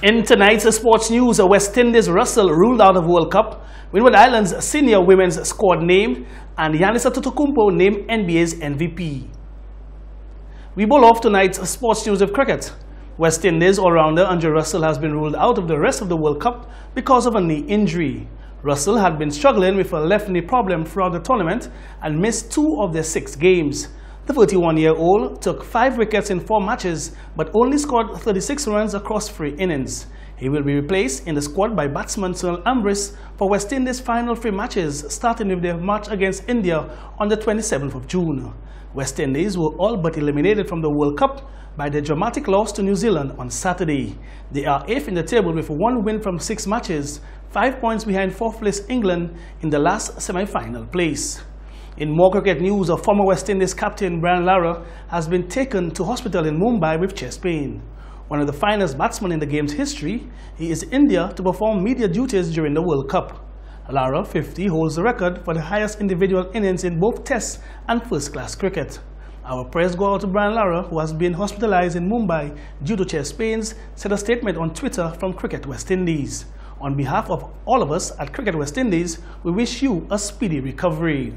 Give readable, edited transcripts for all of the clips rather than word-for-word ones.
In tonight's sports news, West Indies Russell ruled out of World Cup, Windward Islands senior women's squad named, and Giannis Antetokounmpo named NBA's MVP. We bowl off tonight's sports news of cricket. West Indies all-rounder Andre Russell has been ruled out of the rest of the World Cup because of a knee injury. Russell had been struggling with a left knee problem throughout the tournament and missed 2 of their 6 games. The 31-year-old took 5 wickets in 4 matches but only scored 36 runs across 3 innings. He will be replaced in the squad by batsman Sunil Ambrish for West Indies' final 3 matches, starting with their match against India on the 27th of June. West Indies were all but eliminated from the World Cup by their dramatic loss to New Zealand on Saturday. They are 8th in the table with 1 win from 6 matches, 5 points behind 4th place England in the last semi-final place. In more cricket news, a former West Indies captain Brian Lara has been taken to hospital in Mumbai with chest pain. One of the finest batsmen in the game's history, he is in India to perform media duties during the World Cup. Lara, 50, holds the record for the highest individual innings in both Test and first-class cricket. Our prayers go out to Brian Lara, who has been hospitalized in Mumbai due to chest pains, said a statement on Twitter from Cricket West Indies. On behalf of all of us at Cricket West Indies, we wish you a speedy recovery.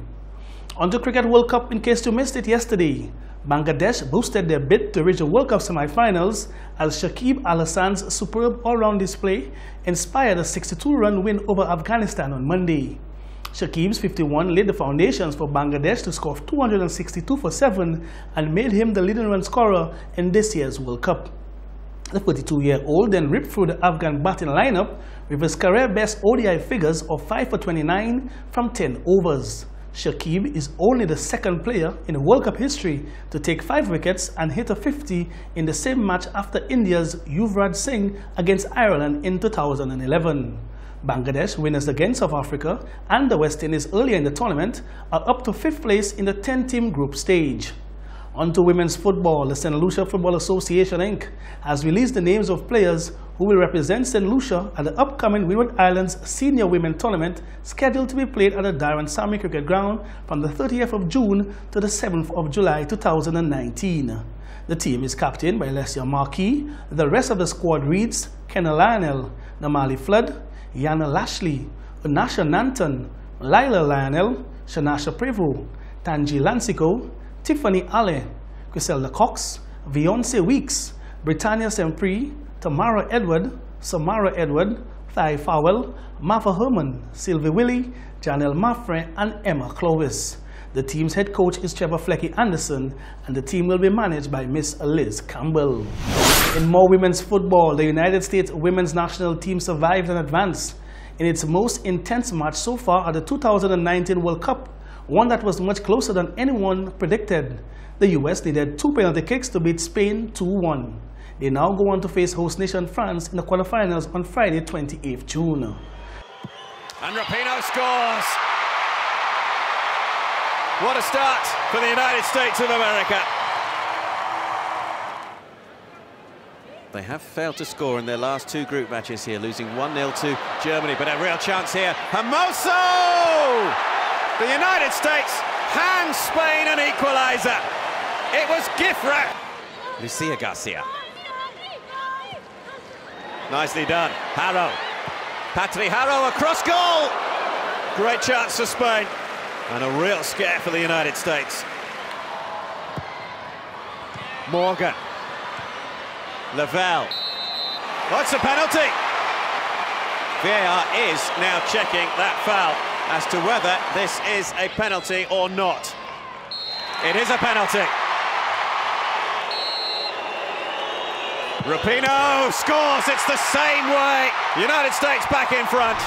On to Cricket World Cup in case you missed it yesterday. Bangladesh boosted their bid to reach the World Cup semi-finals as Shakib Al Hasan's superb all-round display inspired a 62-run win over Afghanistan on Monday. Shakib's 51 laid the foundations for Bangladesh to score 262 for 7 and made him the leading run scorer in this year's World Cup. The 42-year-old then ripped through the Afghan batting lineup with his career-best ODI figures of 5 for 29 from 10 overs. Shakib is only the 2nd player in World Cup history to take 5 wickets and hit a 50 in the same match after India's Yuvraj Singh against Ireland in 2011. Bangladesh, winners against South Africa and the West Indies earlier in the tournament, are up to 5th place in the 10-team group stage. On to women's football, the St. Lucia Football Association Inc. has released the names of players who will represent St. Lucia at the upcoming Windward Islands Senior Women Tournament scheduled to be played at the Darren Sammy Cricket Ground from the 30th of June to the 7th of July 2019. The team is captained by Alessia Marquis. The rest of the squad reads Kenna Lionel, Namali Flood, Yana Lashley, Unasha Nanton, Lila Lionel, Shanasha Prevost, Tanji Lansiko, Tiffany Ale, Griselda Cox, Beyonce Weeks, Britannia Sempri, Tamara Edward, Samara Edward, Thai Fowell, Martha Herman, Sylvie Willie, Janelle Maffre, and Emma Clovis. The team's head coach is Trevor Flecky Anderson, and the team will be managed by Miss Liz Campbell. In more women's football, the United States women's national team survived and advanced in its most intense match so far at the 2019 World Cup, one that was much closer than anyone predicted. The US needed 2 penalty kicks to beat Spain 2-1. They now go on to face host nation France in the quarterfinals on Friday, 28th June. And Rapinoe scores! What a start for the United States of America. They have failed to score in their last 2 group matches here, losing 1-0 to Germany, but a real chance here. Hermoso! The United States hands Spain an equaliser. It was Gifra. Lucia Garcia. Nicely done. Harrow. Patri Harrow across goal. Great chance for Spain. And a real scare for the United States. Morgan. Lavelle. What's a penalty? VAR is now checking that foul as to whether this is a penalty or not. It is a penalty. Rapinoe scores, it's the same way. United States back in front.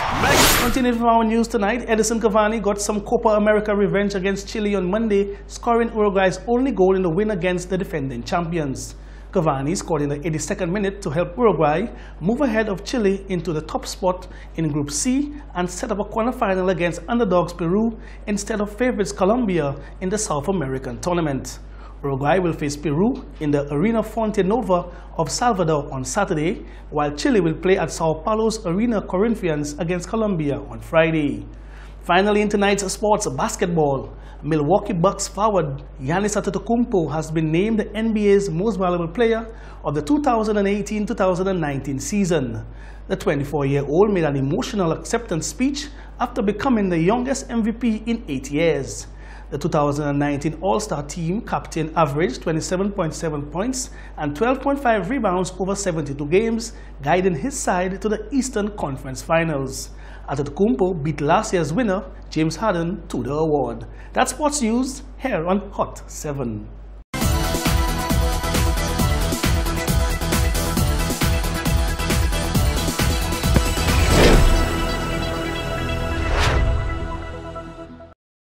Continuing from our news tonight, Edison Cavani got some Copa America revenge against Chile on Monday, scoring Uruguay's only goal in the win against the defending champions. Cavani scored in the 82nd minute to help Uruguay move ahead of Chile into the top spot in Group C and set up a quarterfinal against underdogs Peru instead of favorites Colombia in the South American tournament. Uruguay will face Peru in the Arena Fonte Nova of Salvador on Saturday, while Chile will play at Sao Paulo's Arena Corinthians against Colombia on Friday. Finally, in tonight's sports basketball, Milwaukee Bucks forward Giannis Antetokounmpo has been named the NBA's most valuable player of the 2018-2019 season. The 24-year-old made an emotional acceptance speech after becoming the youngest MVP in 8 years. The 2019 All-Star team captain averaged 27.7 points and 12.5 rebounds over 72 games, guiding his side to the Eastern Conference Finals. Antetokounmpo beat last year's winner, James Harden, to the award. That's sports news here on Hot 7.